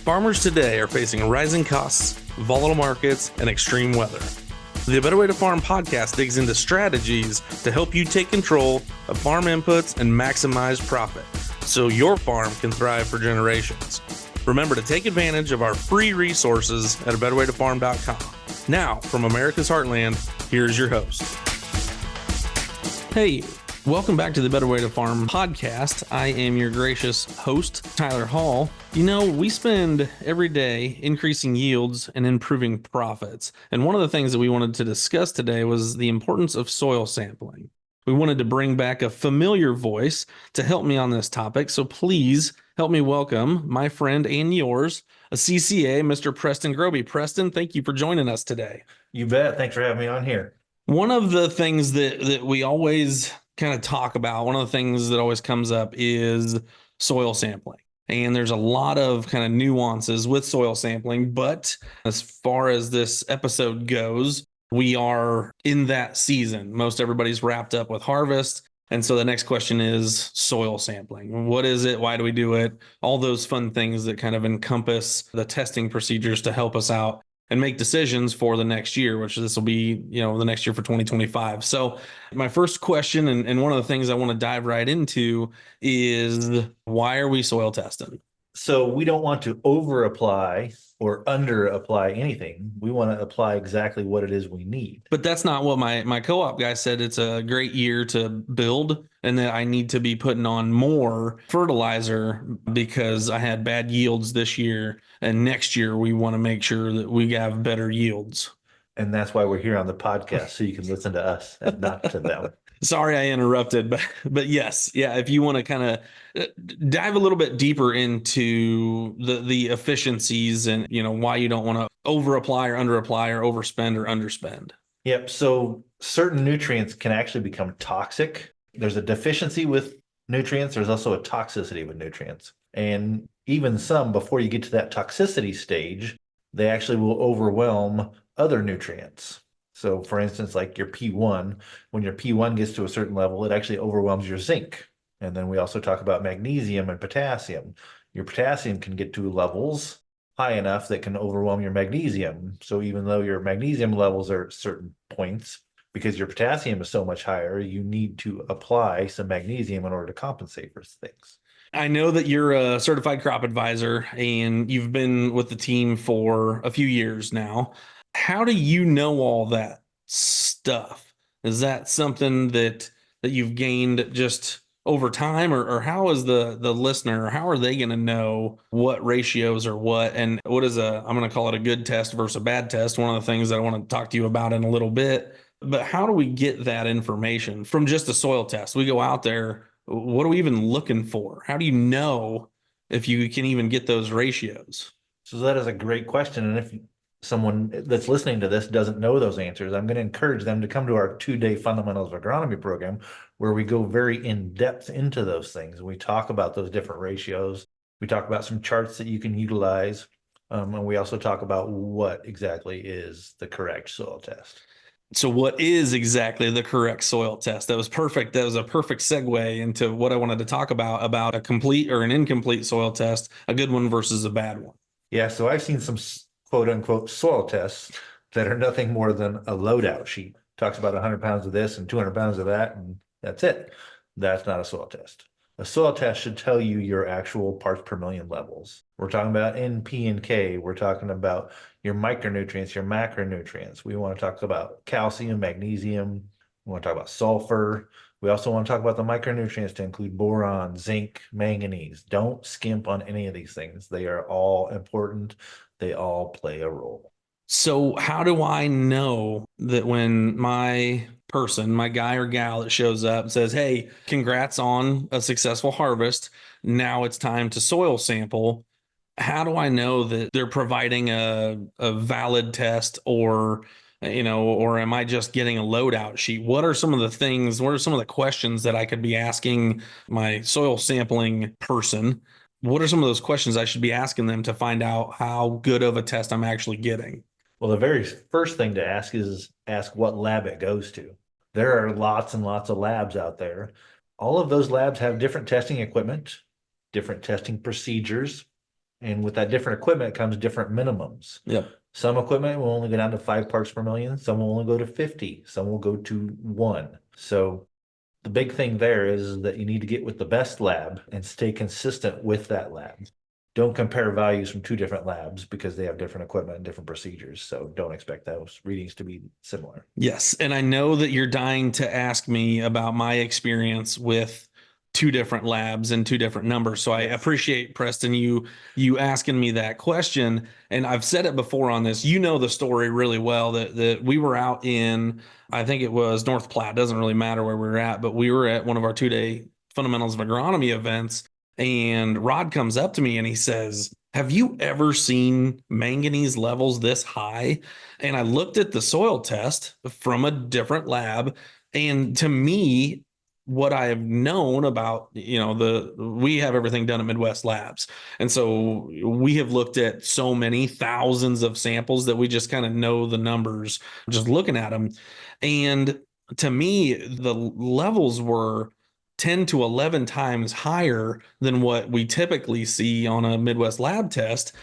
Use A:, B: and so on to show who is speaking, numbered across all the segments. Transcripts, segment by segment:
A: Farmers today are facing rising costs, volatile markets, and extreme weather. The Better Way to Farm podcast digs into strategies to help you take control of farm inputs and maximize profit so your farm can thrive for generations. Remember to take advantage of our free resources at abetterwaytofarm.com. Now, from America's Heartland, here's your host. Hey, welcome back to the Better Way to Farm podcast. I am your gracious host, Tyler Hall. You know, we spend every day increasing yields and improving profits. And one of the things that we wanted to discuss today was the importance of soil sampling. We wanted to bring back a familiar voice to help me on this topic. So please help me welcome my friend and yours, a CCA, Mr. Preston Grobe. Preston, thank you for joining us today.
B: You bet. Thanks for having me on here.
A: One of the things that we always kind of talk about, one of the things that always comes up is soil sampling. And there's a lot of kind of nuances with soil sampling. But as far as this episode goes, we are in that season. Most everybody's wrapped up with harvest. And so the next question is soil sampling. What is it? Why do we do it? All those fun things that kind of encompass the testing procedures to help us out and make decisions for the next year, which this will be, the next year for 2025. So my first question, and one of the things I want to dive right into is, why are we soil testing?
B: So we don't want to over apply or under apply anything. We want to apply exactly what it is we need.
A: But that's not what my co-op guy said. It's a great year to build, and that I need to be putting on more fertilizer because I had bad yields this year. And next year, we want to make sure that we have better yields.
B: And that's why we're here on the podcast, so you can listen to us and not to them.
A: Sorry I interrupted, but yes, yeah, if you want to kind of dive a little bit deeper into the efficiencies and, why you don't want to over apply or under apply or overspend or underspend.
B: Yep. So certain nutrients can actually become toxic. There's a deficiency with nutrients. There's also a toxicity with nutrients. And even some, before you get to that toxicity stage, they actually will overwhelm other nutrients. So for instance, like your P1, when your P1 gets to a certain level, it actually overwhelms your zinc. And then we also talk about magnesium and potassium. Your potassium can get to levels high enough that can overwhelm your magnesium. So even though your magnesium levels are at certain points, because your potassium is so much higher, you need to apply some magnesium in order to compensate for things.
A: I know that you're a certified crop advisor and you've been with the team for a few years now. How do you know all that stuff? Is that something that you've gained just over time, or how is the listener, or how are they going to know what ratios are what, and what is I'm going to call it a good test versus a bad test? One of the things that I want to talk to you about in a little bit, but how do we get that information from just a soil test? We go out there. What are we even looking for? How do you know if you can even get those ratios?
B: So that is a great question. And if someone that's listening to this doesn't know those answers, I'm going to encourage them to come to our 2-day Fundamentals of Agronomy program, where we go very in depth into those things. We talk about those different ratios. We talk about some charts that you can utilize. And we also talk about what exactly is the correct soil test.
A: So what is exactly the correct soil test? That was perfect. That was a perfect segue into what I wanted to talk about a complete or an incomplete soil test, a good one versus a bad one.
B: Yeah, so I've seen some quote unquote soil tests that are nothing more than a loadout sheet. Talks about 100 pounds of this and 200 pounds of that, and that's it. That's not a soil test. A soil test should tell you your actual parts per million levels. We're talking about N, P, and K. We're talking about your micronutrients, your macronutrients. We want to talk about calcium, magnesium. We want to talk about sulfur. We also want to talk about the micronutrients to include boron, zinc, manganese. Don't skimp on any of these things. They are all important. They all play a role.
A: So how do I know that when my person, my guy or gal that shows up and says, hey, congrats on a successful harvest, now it's time to soil sample? How do I know that they're providing a valid test, or am I just getting a loadout sheet? What are some of the questions that I could be asking my soil sampling person? What are some of those questions I should be asking them to find out how good of a test I'm actually getting?
B: Well, the very first thing to ask is what lab it goes to. There are lots and lots of labs out there. All of those labs have different testing equipment, different testing procedures. And with that different equipment comes different minimums.
A: Yep.
B: Some equipment will only go down to 5 parts per million. Some will only go to 50. Some will go to 1. So the big thing there is that you need to get with the best lab and stay consistent with that lab. Don't compare values from two different labs because they have different equipment and different procedures. So don't expect those readings to be similar.
A: Yes. And I know that you're dying to ask me about my experience with two different labs and two different numbers. So I appreciate, Preston, you asking me that question. And I've said it before on this. You know the story really well that we were out in, I think it was North Platte. Doesn't really matter where we were at, but we were at one of our 2-day fundamentals of agronomy events. And Rod comes up to me and he says, "Have you ever seen manganese levels this high?" And I looked at the soil test from a different lab. And to me, what I have known about, we have everything done at Midwest Labs. And so we have looked at so many thousands of samples that we just kind of know the numbers just looking at them. And to me, the levels were 10 to 11 times higher than what we typically see on a Midwest lab test.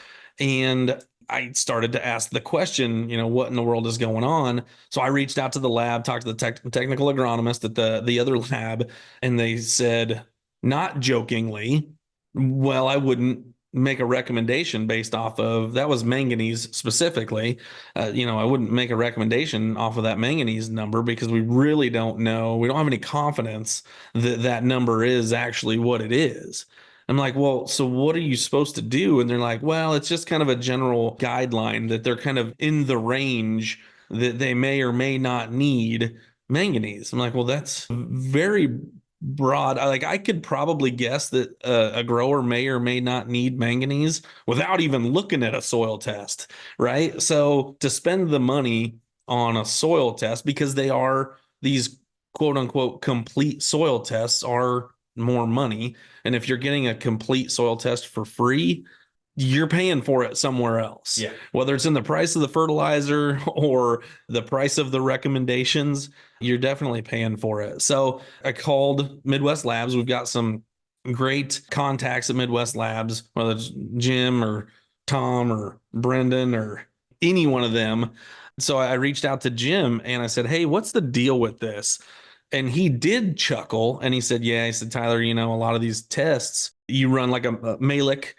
A: And I started to ask the question, what in the world is going on? So I reached out to the lab, talked to the technical agronomist at the other lab, and they said, not jokingly, well, I wouldn't make a recommendation based off of that was manganese specifically. I wouldn't make a recommendation off of that manganese number because we really don't know. We don't have any confidence that that number is actually what it is. I'm like, well, so what are you supposed to do? And they're like, well, it's just kind of a general guideline that they're kind of in the range that they may or may not need manganese. I'm like, well, that's very broad. I could probably guess that a grower may or may not need manganese without even looking at a soil test, right? So to spend the money on a soil test, because they are these quote unquote complete soil tests, are more money. And if you're getting a complete soil test for free, you're paying for it somewhere else.
B: Yeah.
A: Whether it's in the price of the fertilizer or the price of the recommendations, you're definitely paying for it. So I called Midwest Labs. We've got some great contacts at Midwest Labs, whether it's Jim or Tom or Brendan or any one of them. So I reached out to Jim and I said, "Hey, what's the deal with this?" And he did chuckle and he said, "Yeah," he said, "Tyler, a lot of these tests, you run like a Malik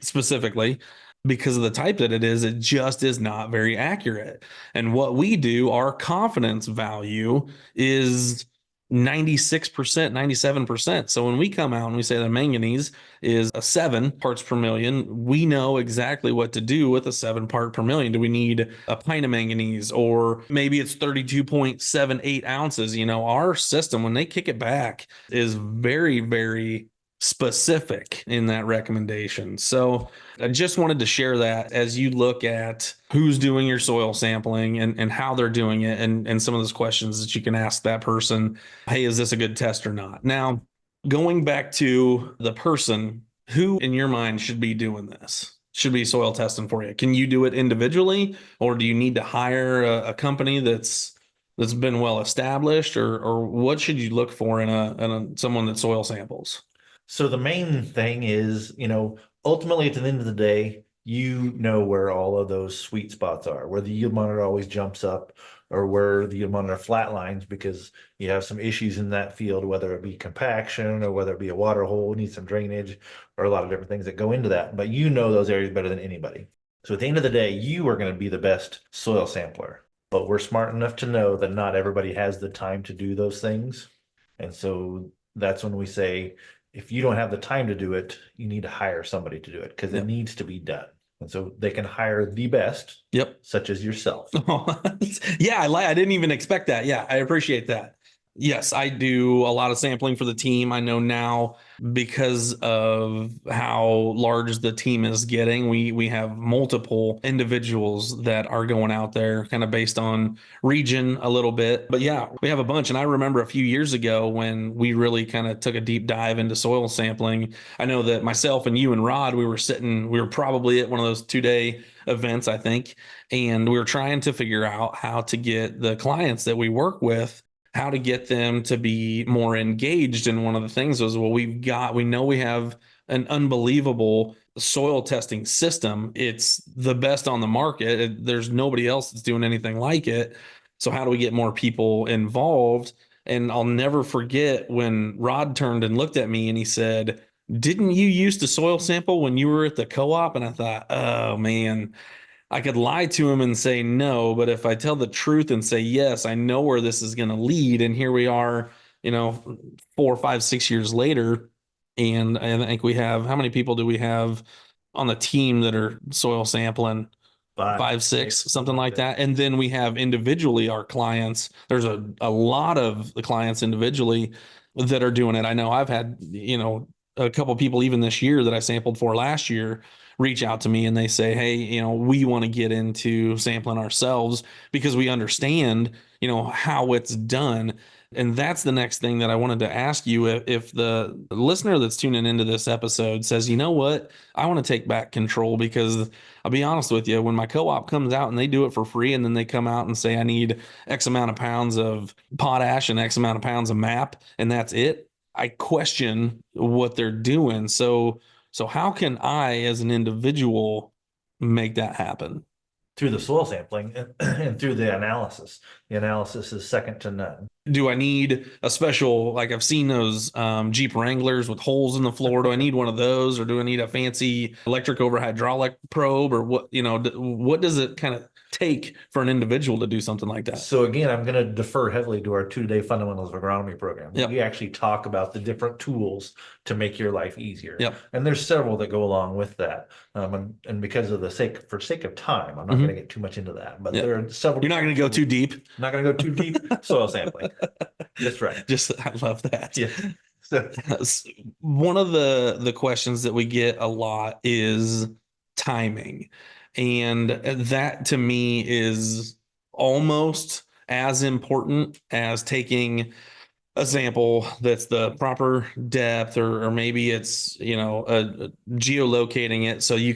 A: specifically because of the type that it is, it just is not very accurate. And what we do, our confidence value is 96%, 97%. So when we come out and we say the manganese is a 7 parts per million, we know exactly what to do with a 7 part per million. Do we need a pint of manganese, or maybe it's 32.78 ounces? Our system, when they kick it back, is very, very specific in that recommendation. So I just wanted to share that as you look at who's doing your soil sampling and how they're doing it, and some of those questions that you can ask that person. Hey, is this a good test or not? Now, going back to the person, who in your mind should be doing this? Should be soil testing for you? Can you do it individually, or do you need to hire a company that's been well established, or what should you look for in a someone that soil samples?
B: So the main thing is, ultimately at the end of the day, where all of those sweet spots are, where the yield monitor always jumps up or where the yield monitor flatlines because you have some issues in that field, whether it be compaction or whether it be a water hole, needs some drainage, or a lot of different things that go into that. But those areas better than anybody. So at the end of the day, you are going to be the best soil sampler. But we're smart enough to know that not everybody has the time to do those things. And so that's when we say, if you don't have the time to do it, you need to hire somebody to do it because it needs to be done. And so they can hire the best, such as yourself.
A: Yeah, I didn't even expect that. Yeah, I appreciate that. Yes, I do a lot of sampling for the team. I know now because of how large the team is getting, we have multiple individuals that are going out there kind of based on region a little bit. But yeah, we have a bunch. And I remember a few years ago when we really kind of took a deep dive into soil sampling. I know that myself and you and Rod, we were probably at one of those 2-day events, I think, and we were trying to figure out how to get the clients that we work with, how to get them to be more engaged. And one of the things was, well, we know we have an unbelievable soil testing system. It's the best on the market. There's nobody else that's doing anything like it. So how do we get more people involved? And I'll never forget when Rod turned and looked at me and he said, "Didn't you used to soil sample when you were at the co-op?" And I thought, oh man, I could lie to him and say no, but if I tell the truth and say yes, I know where this is going to lead. And here we are, 4, 5, 6 years later. And I think we have, how many people do we have on the team that are soil sampling? 5, 6, something like that. And then we have individually our clients. There's a lot of the clients individually that are doing it. I know I've had, a couple of people even this year that I sampled for last year reach out to me and they say, "Hey, we want to get into sampling ourselves because we understand, how it's done." And that's the next thing that I wanted to ask you. If the listener that's tuning into this episode says, "You know what? I want to take back control," because I'll be honest with you, when my co-op comes out and they do it for free and then they come out and say, "I need X amount of pounds of potash and X amount of pounds of MAP," and that's it, I question what they're doing. So how can I, as an individual, make that happen?
B: Through the soil sampling and through the analysis. The analysis is second to none.
A: Do I need a special, like I've seen those Jeep Wranglers with holes in the floor? Do I need one of those, or do I need a fancy electric over hydraulic probe, or what? What does it kind of take for an individual to do something like that?
B: So again, I'm going to defer heavily to our 2-day fundamentals of agronomy program.
A: Yep.
B: We actually talk about the different tools to make your life easier.
A: Yep.
B: And there's several that go along with that. And because of for sake of time, I'm not going to get too much into that. But there are several.
A: You're not going to go too deep.
B: I'm not going to go too deep. Soil sampling. That's right.
A: I love that.
B: Yeah. So
A: one of the questions that we get a lot is timing. And that to me is almost as important as taking a sample that's the proper depth, or maybe it's, geolocating it so you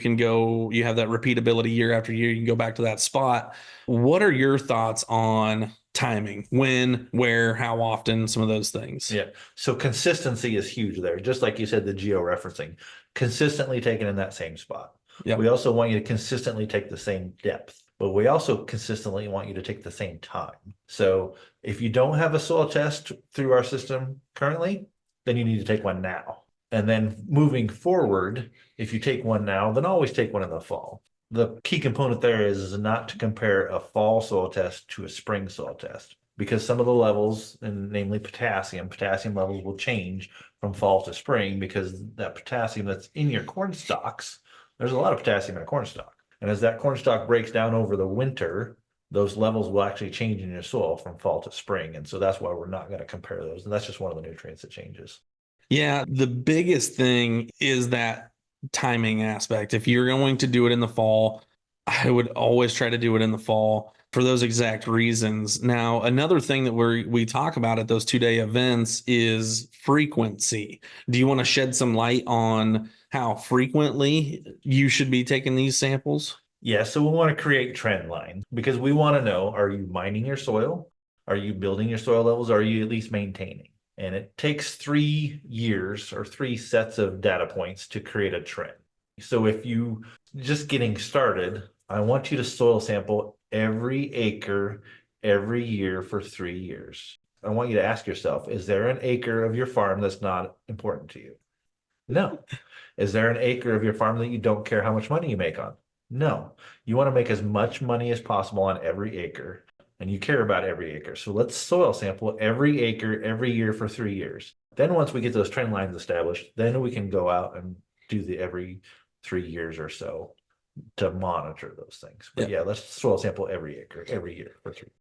A: have that repeatability year after year. You can go back to that spot. What are your thoughts on timing? When, where, how often, some of those things?
B: Yeah. So consistency is huge there. Just like you said, the geo-referencing, consistently taken in that same spot.
A: Yep.
B: We also want you to consistently take the same depth, but we also consistently want you to take the same time. So if you don't have a soil test through our system currently, then you need to take one now. And then moving forward, if you take one now, then always take one in the fall. The key component there is not to compare a fall soil test to a spring soil test, because some of the levels, and namely potassium levels, will change from fall to spring, because that potassium that's in your corn stalks, there's a lot of potassium in a corn stalk. And as that corn stalk breaks down over the winter, those levels will actually change in your soil from fall to spring. And so that's why we're not going to compare those. And that's just one of the nutrients that changes.
A: Yeah. The biggest thing is that timing aspect. If you're going to do it in the fall, I would always try to do it in the fall for those exact reasons. Now, another thing that we talk about at those 2-day events is frequency. Do you want to shed some light on how frequently you should be taking these samples?
B: Yeah, so we want to create trend lines, because we want to know, are you mining your soil? Are you building your soil levels? Are you at least maintaining? And it takes 3 years or 3 sets of data points to create a trend. So if you just getting started, I want you to soil sample every acre every year for 3 years. I want you to ask yourself, is there an acre of your farm that's not important to you? No. Is there an acre of your farm that you don't care how much money you make on? No. You want to make as much money as possible on every acre, and you care about every acre. So let's soil sample every acre every year for 3 years. Then once we get those trend lines established, then we can go out and do the every 3 years or so to monitor those things. But yeah, let's soil sample every acre every year for 3 years.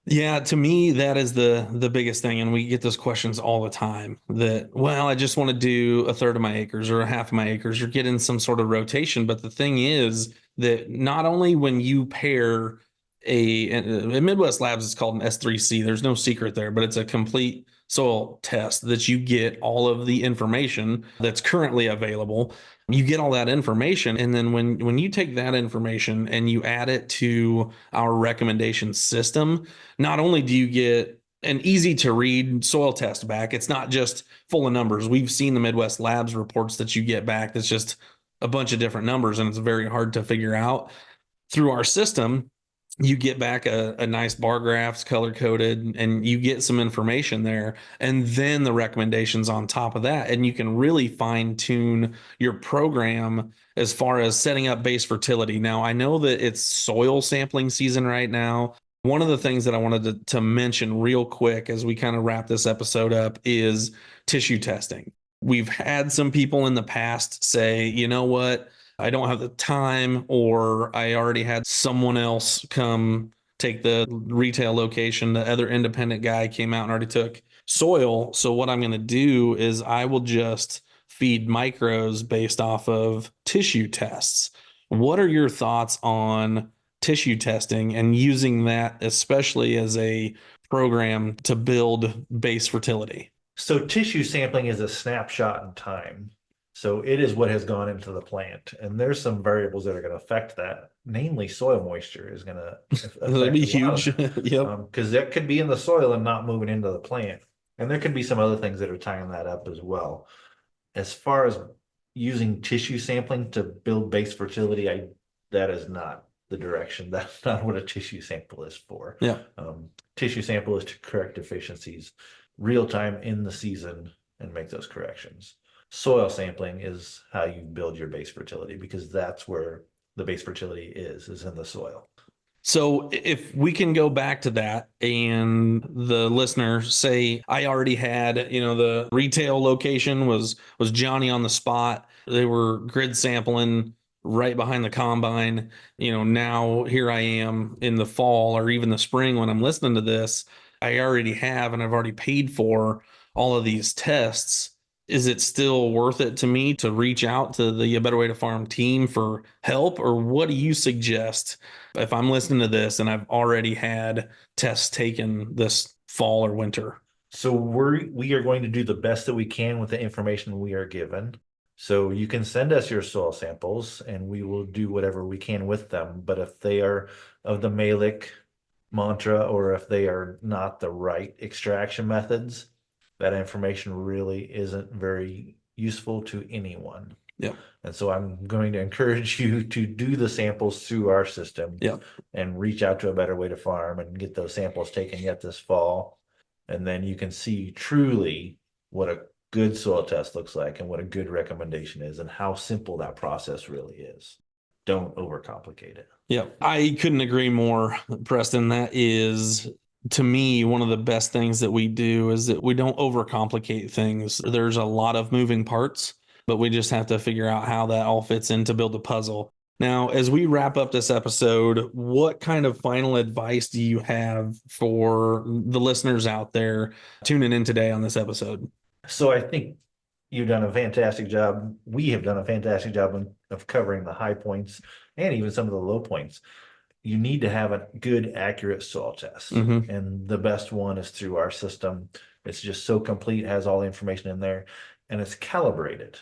A: Yeah, to me, that is the biggest thing. And we get those questions all the time that, well, I just want to do a third of my acres or a half of my acres, or get in some sort of rotation. But the thing is that not only when you pair in Midwest Labs, it's called an S3C. There's no secret there, but it's a complete soil test that you get all of the information that's currently available. You get all that information. And then when you take that information and you add it to our recommendation system, not only do you get an easy to read soil test back, it's not just full of numbers. We've seen the Midwest Labs reports that you get back that's just a bunch of different numbers and it's very hard to figure out. Through our system, you get back a nice bar graphs color coded and you get some information there, and then the recommendations on top of that, and you can really fine tune your program as far as setting up base fertility. Now I know that it's soil sampling season right now. One of the things that I wanted to mention real quick as we kind of wrap this episode up is tissue testing. We've had some people in the past say, you know what, I don't have the time, or I already had someone else come take the retail location. The other independent guy came out and already took soil. So what I'm going to do is I will just feed micros based off of tissue tests. What are your thoughts on tissue testing and using that, especially as a program to build base fertility?
B: So tissue sampling is a snapshot in time. So it is what has gone into the plant. And there's some variables that are going to affect that. Namely, soil moisture is going to
A: That'd be huge. Yep.
B: Because that could be in the soil and not moving into the plant. And there could be some other things that are tying that up as well. As far as using tissue sampling to build base fertility, that is not the direction. That's not what a tissue sample is for.
A: Yeah.
B: Tissue sample is to correct deficiencies real time in the season and make those corrections. Soil sampling is how you build your base fertility, because that's where the base fertility is in the soil.
A: So if we can go back to that and the listener say, I already had, the retail location was Johnny on the spot. They were grid sampling right behind the combine. Now here I am in the fall or even the spring when I'm listening to this, I already have, and I've already paid for all of these tests. Is it still worth it to me to reach out to the A Better Way to Farm team for help? Or what do you suggest if I'm listening to this and I've already had tests taken this fall or winter?
B: So we are going to do the best that we can with the information we are given. So you can send us your soil samples and we will do whatever we can with them. But if they are of the Malick mantra, or if they are not the right extraction methods, that information really isn't very useful to anyone.
A: Yeah.
B: And so I'm going to encourage you to do the samples through our system.
A: Yeah.
B: And reach out to A Better Way to Farm and get those samples taken yet this fall. And then you can see truly what a good soil test looks like and what a good recommendation is and how simple that process really is. Don't overcomplicate it.
A: Yeah, I couldn't agree more, Preston. That is, to me, one of the best things that we do is that we don't overcomplicate things. There's a lot of moving parts, but we just have to figure out how that all fits in to build a puzzle. Now, as we wrap up this episode, what kind of final advice do you have for the listeners out there tuning in today on this episode?
B: So I think you've done a fantastic job. We have done a fantastic job of covering the high points and even some of the low points. You need to have a good, accurate soil test.
A: Mm-hmm.
B: And the best one is through our system. It's just so complete, has all the information in there, and it's calibrated.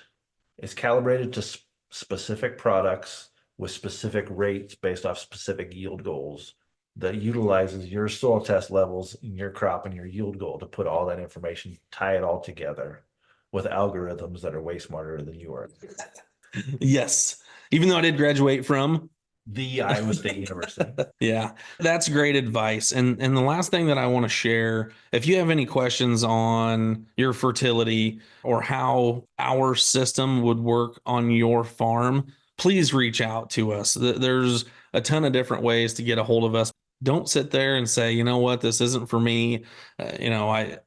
B: It's calibrated to specific products with specific rates based off specific yield goals that utilizes your soil test levels in your crop and your yield goal to put all that information, tie it all together with algorithms that are way smarter than you are.
A: Yes. Even though I did graduate from
B: the Iowa State University.
A: Yeah, that's great advice. And the last thing that I want to share, if you have any questions on your fertility or how our system would work on your farm, please reach out to us. There's a ton of different ways to get a hold of us. Don't sit there and say, you know what, this isn't for me. I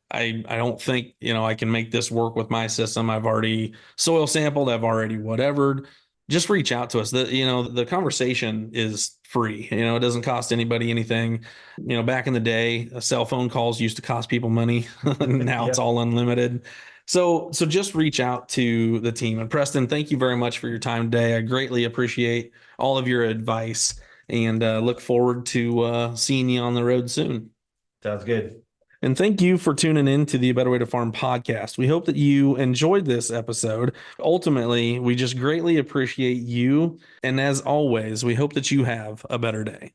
A: don't think, I can make this work with my system. I've already soil sampled. I've already whatevered. Just reach out to us. The conversation is free. It doesn't cost anybody anything. Back in the day, cell phone calls used to cost people money. Now It's all unlimited. So just reach out to the team. And Preston, thank you very much for your time today. I greatly appreciate all of your advice and look forward to seeing you on the road soon.
B: Sounds good.
A: And thank you for tuning in to the Better Way to Farm podcast. We hope that you enjoyed this episode. Ultimately, we just greatly appreciate you. And as always, we hope that you have a better day.